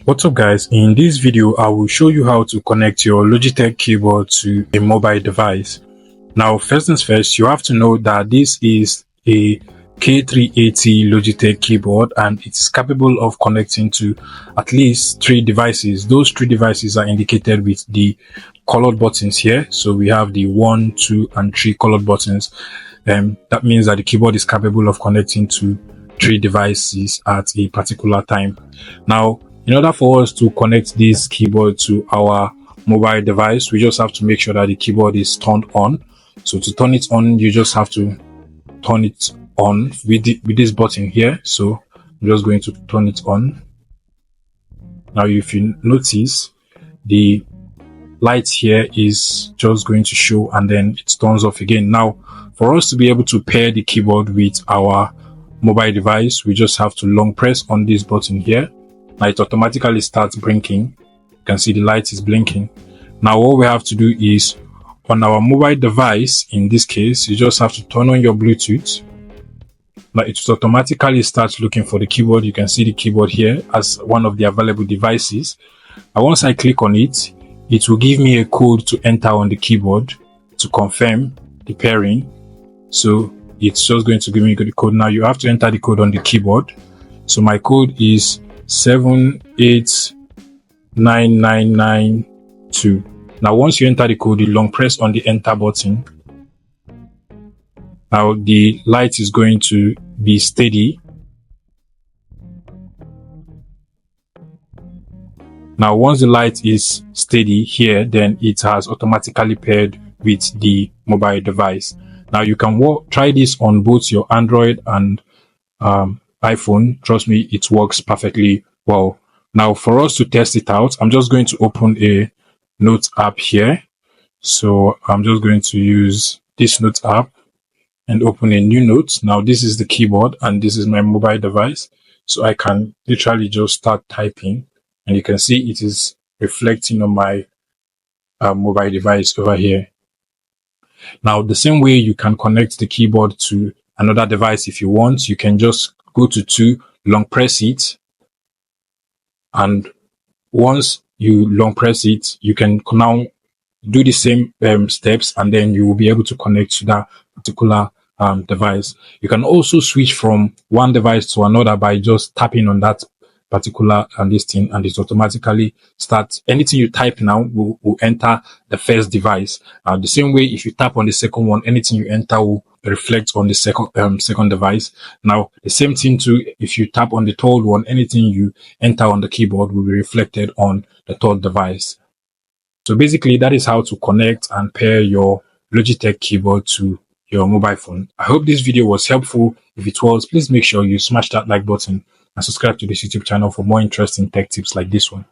What's up guys, in this video I will show you how to connect your Logitech keyboard to a mobile device. Now first things first, you have to know that this is a K380 Logitech keyboard and it's capable of connecting to at least 3 devices. Those 3 devices are indicated with the colored buttons here. So we have the 1, 2 and 3 colored buttons. That means that the keyboard is capable of connecting to 3 devices at a particular time. Now in order for us to connect this keyboard to our mobile device, we just have to make sure that the keyboard is turned on. So to turn it on, you just have to turn it on with this button here. So I'm just going to turn it on. Now if you notice, the light here is just going to show and then it turns off again. Now for us to be able to pair the keyboard with our mobile device, we just have to long press on this button here. Now it automatically starts blinking. You can see the light is blinking. Now what we have to do is, on our mobile device, in this case, you just have to turn on your Bluetooth. Now it automatically starts looking for the keyboard. You can see the keyboard here as one of the available devices. And once I click on it, it will give me a code to enter on the keyboard to confirm the pairing. So it's just going to give me the code. Now you have to enter the code on the keyboard. So my code is 7899992. Now once you enter the code, you long press on the enter button. Now the light is going to be steady. Now once the light is steady here, then it has automatically paired with the mobile device. Now you can try this on both your Android and iPhone. Trust me, it works perfectly well. Now for us to test it out, I'm just going to open a note app here. So I'm just going to use this note app and open a new note. Now this is the keyboard and this is my mobile device. So I can literally just start typing and you can see it is reflecting on my mobile device over here. Now the same way you can connect the keyboard to another device if you want. You can just go to 2, long press it, and once you long press it, you can now do the same steps and then you will be able to connect to that particular device. You can also switch from one device to another by just tapping on that particular listing, and it automatically starts. Anything you type now will enter the first device. The same way, if you tap on the second one, anything you enter will reflect on the second device. Now the same thing too, if you tap on the third one, anything you enter on the keyboard will be reflected on the third device. So basically that is how to connect and pair your Logitech keyboard to your mobile phone. I hope this video was helpful. If it was, please make sure you smash that like button and subscribe to this YouTube channel for more interesting tech tips like this one.